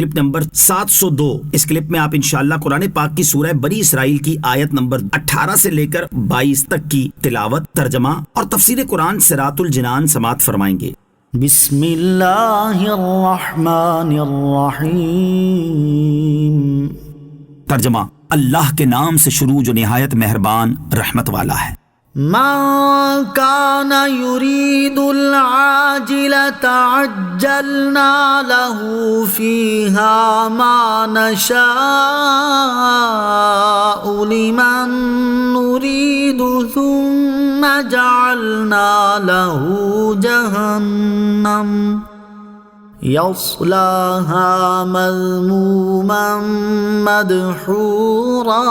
Clip number 702۔ اس clip میں آپ انشاءاللہ قرآن پاک کی سورہ بنی اسرائیل کی آیت نمبر 18 سے لے کر 22 تک کی تلاوت، ترجمہ اور تفسیر قرآن صراط الجنان سماعت فرمائیں گے۔ بسم اللہ الرحمن الرحیم۔ ترجمہ، اللہ کے نام سے شروع جو نہایت مہربان رحمت والا ہے۔ من کان یرید العاجلۃ عجلنا له فیہا ما نشاء لمن نرید ثم جعلنا له جہنم یصلاها مذموما مدحورا۔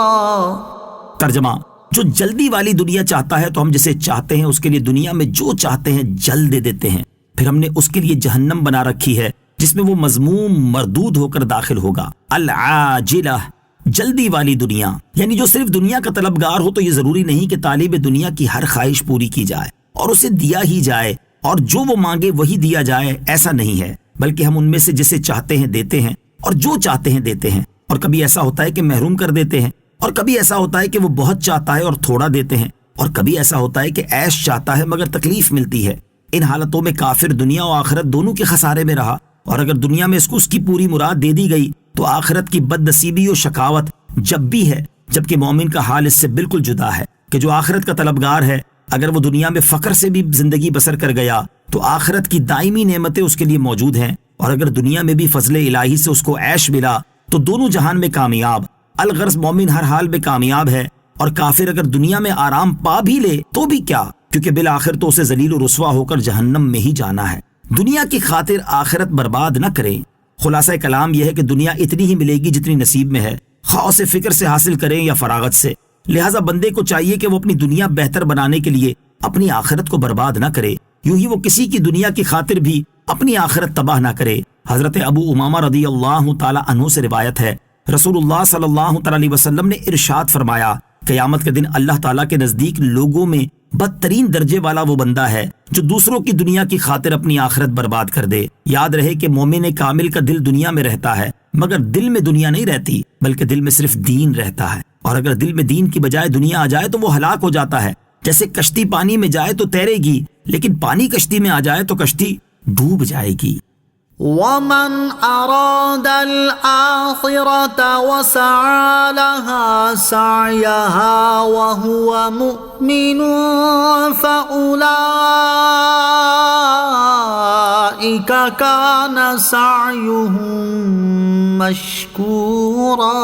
ترجمہ، جو جلدی والی دنیا چاہتا ہے تو ہم جسے چاہتے ہیں اس کے لیے دنیا میں جو چاہتے ہیں جلد دے دیتے ہیں، پھر ہم نے اس کے لیے جہنم بنا رکھی ہے جس میں وہ مذموم مردود ہو کر داخل ہوگا۔ العاجلہ، جلدی والی دنیا، یعنی جو صرف دنیا کا طلبگار ہو تو یہ ضروری نہیں کہ طالب دنیا کی ہر خواہش پوری کی جائے اور اسے دیا ہی جائے اور جو وہ مانگے وہی دیا جائے، ایسا نہیں ہے، بلکہ ہم ان میں سے جسے چاہتے ہیں دیتے ہیں اور جو چاہتے ہیں دیتے ہیں، اور کبھی ایسا ہوتا ہے کہ محروم کر دیتے ہیں، اور کبھی ایسا ہوتا ہے کہ وہ بہت چاہتا ہے اور تھوڑا دیتے ہیں، اور کبھی ایسا ہوتا ہے کہ عیش چاہتا ہے مگر تکلیف ملتی ہے۔ ان حالتوں میں کافر دنیا و آخرت دونوں کے خسارے میں رہا، اور اگر دنیا میں اس کو اس کی پوری مراد دے دی گئی تو آخرت کی بد نصیبی و شقاوت جب بھی ہے، جبکہ مومن کا حال اس سے بالکل جدا ہے کہ جو آخرت کا طلبگار ہے اگر وہ دنیا میں فقر سے بھی زندگی بسر کر گیا تو آخرت کی دائمی نعمتیں اس کے لیے موجود ہیں، اور اگر دنیا میں بھی فضل الہی سے اس کو عیش ملا تو دونوں جہان میں کامیاب۔ الغرض مومن ہر حال میں کامیاب ہے، اور کافر اگر دنیا میں آرام پا بھی لے تو بھی کیا، کیونکہ بالآخر تو اسے ذلیل و رسوا ہو کر جہنم میں ہی جانا ہے۔ دنیا کی خاطر آخرت برباد نہ کریں۔ خلاصہ کلام یہ ہے کہ دنیا اتنی ہی ملے گی جتنی نصیب میں ہے، خواہ اسے فکر سے حاصل کریں یا فراغت سے، لہٰذا بندے کو چاہیے کہ وہ اپنی دنیا بہتر بنانے کے لیے اپنی آخرت کو برباد نہ کرے، یوں ہی وہ کسی کی دنیا کی خاطر بھی اپنی آخرت تباہ نہ کرے۔ حضرت ابو امامہ رضی اللہ تعالی عنہ سے روایت ہے، رسول اللہ صلی اللہ تعالی علیہ وسلم نے ارشاد فرمایا، قیامت کے دن اللہ تعالیٰ کے نزدیک لوگوں میں بدترین درجے والا وہ بندہ ہے جو دوسروں کی دنیا کی خاطر اپنی آخرت برباد کر دے۔ یاد رہے کہ مومن کامل کا دل دنیا میں رہتا ہے، مگر دل میں دنیا نہیں رہتی، بلکہ دل میں صرف دین رہتا ہے، اور اگر دل میں دین کی بجائے دنیا آ جائے تو وہ ہلاک ہو جاتا ہے۔ جیسے کشتی پانی میں جائے تو تیرے گی، لیکن پانی کشتی میں آ جائے تو کشتی ڈوب جائے گی۔ ومن اراد الآخرة وسعى لها سعيها وهو مؤمن فأولئك كان سعيهم مشكورا۔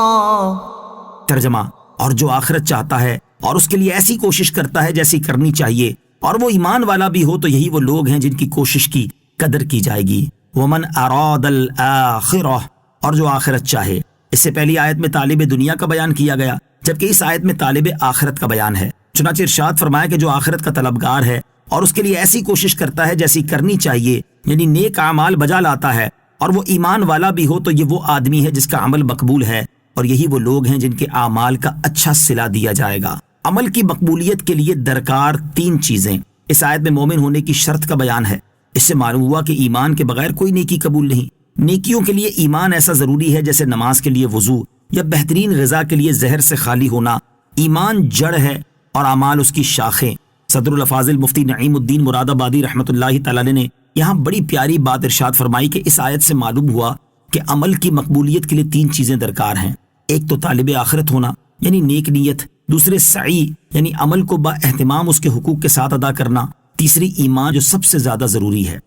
ترجمہ، اور جو آخرت چاہتا ہے اور اس کے لیے ایسی کوشش کرتا ہے جیسی کرنی چاہیے اور وہ ایمان والا بھی ہو تو یہی وہ لوگ ہیں جن کی کوشش کی قدر کی جائے گی۔ ومن اراد الآخرہ، اور جو آخرت چاہے۔ اس سے پہلی آیت میں طالب دنیا کا بیان کیا گیا، جبکہ اس آیت میں طالب آخرت کا بیان ہے۔ چنانچہ ارشاد فرمایا کہ جو آخرت کا طلبگار ہے اور اس کے لیے ایسی کوشش کرتا ہے جیسی کرنی چاہیے، یعنی نیک اعمال بجا لاتا ہے اور وہ ایمان والا بھی ہو تو یہ وہ آدمی ہے جس کا عمل مقبول ہے، اور یہی وہ لوگ ہیں جن کے اعمال کا اچھا صلہ دیا جائے گا۔ عمل کی مقبولیت کے لیے درکار 3 چیزیں اس آیت میں مومن ہونے کی شرط کا بیان ہے۔ اس سے معلوم ہوا کہ ایمان کے بغیر کوئی نیکی قبول نہیں۔ نیکیوں کے لیے ایمان ایسا ضروری ہے جیسے نماز کے لیے وضو یا بہترین غذا کے لیے زہر سے خالی ہونا۔ ایمان جڑ ہے اور اعمال اس کی شاخیں۔ صدر الافاضل مفتی نعیم الدین مراد آبادی رحمۃ اللہ تعالی علیہ نے یہاں بڑی پیاری بات ارشاد فرمائی کہ اس آیت سے معلوم ہوا کہ عمل کی مقبولیت کے لیے 3 چیزیں درکار ہیں۔ ایک تو طالب آخرت ہونا یعنی نیک نیت، دوسرے سعی یعنی عمل کو با اہتمام اس کے حقوق کے ساتھ ادا کرنا، تیسری ایمان جو سب سے زیادہ ضروری ہے۔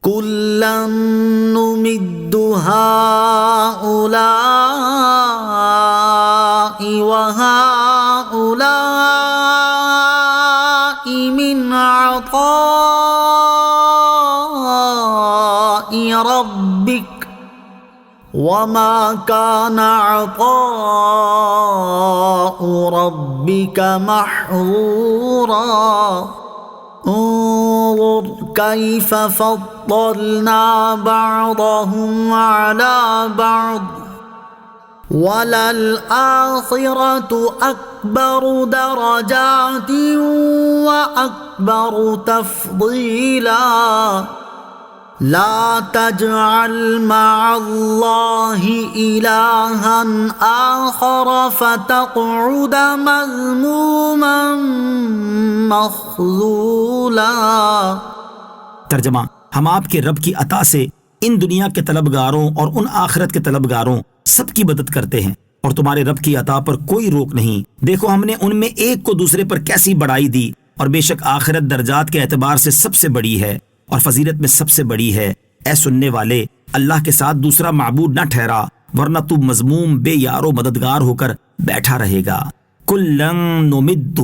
كُلًّا نُمِدُّ هَٰؤُلَاءِ وَهَٰؤُلَاءِ مِنْ عَطَاءِ رَبِّكَ وَمَا كَانَ عَطَاءُ رَبِّكَ مَحْظُورًا۔ انظر كيف فضلنا بعضهم على بعض وللآخرة أكبر درجات وأكبر تفضيلا۔ لا تجعل مع الله إلها آخر فتقعد مذموما مخذولا۔ ترجمہ، ہم آپ کے رب کی عطا سے ان دنیا کے طلبگاروں اور ان آخرت کے طلبگاروں سب کی مدد کرتے ہیں، اور تمہارے رب کی عطا پر کوئی روک نہیں۔ دیکھو ہم نے ان میں ایک کو دوسرے پر کیسی بڑائی دی، اور بے شک آخرت درجات کے اعتبار سے سب سے بڑی ہے اور فضیلت میں سب سے بڑی ہے۔ اے سننے والے، اللہ کے ساتھ دوسرا معبود نہ ٹھہرا، ورنہ تو مذموم بے یار و مددگار ہو کر بیٹھا رہے گا۔ کلن نمد،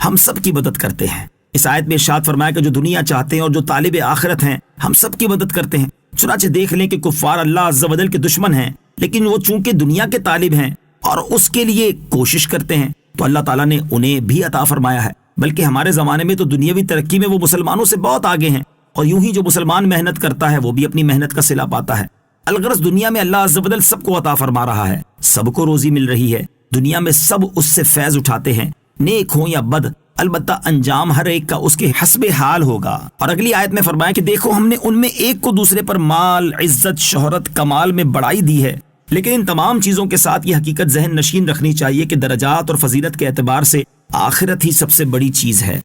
ہم سب کی مدد کرتے ہیں۔ اس آیت میں ارشاد فرمایا کہ جو دنیا چاہتے ہیں اور جو طالب آخرت ہیں ہم سب کی مدد کرتے ہیں۔ چنانچہ دیکھ لیں کہ کفار اللہ عز و جل کے دشمن ہیں، لیکن وہ چونکہ دنیا کے طالب ہیں اور اس کے لیے کوشش کرتے ہیں تو اللہ تعالیٰ نے انہیں بھی عطا فرمایا ہے۔ بلکہ ہمارے زمانے میں تو دنیاوی ترقی میں وہ مسلمانوں سے بہت آگے ہیں، اور یوں ہی جو مسلمان محنت کرتا ہے وہ بھی اپنی محنت کا صلہ پاتا ہے۔ الغرض دنیا میں اللہ عز و جل سب کو عطا فرما رہا ہے، سب کو روزی مل رہی ہے، دنیا میں سب اس سے فیض اٹھاتے ہیں، نیک ہوں یا بد، البتہ انجام ہر ایک کا اس کے حسب حال ہوگا۔ اور اگلی آیت میں فرمایا کہ دیکھو ہم نے ان میں ایک کو دوسرے پر مال، عزت، شہرت، کمال میں بڑائی دی ہے، لیکن ان تمام چیزوں کے ساتھ یہ حقیقت ذہن نشین رکھنی چاہیے کہ درجات اور فضیلت کے اعتبار سے آخرت ہی سب سے بڑی چیز ہے۔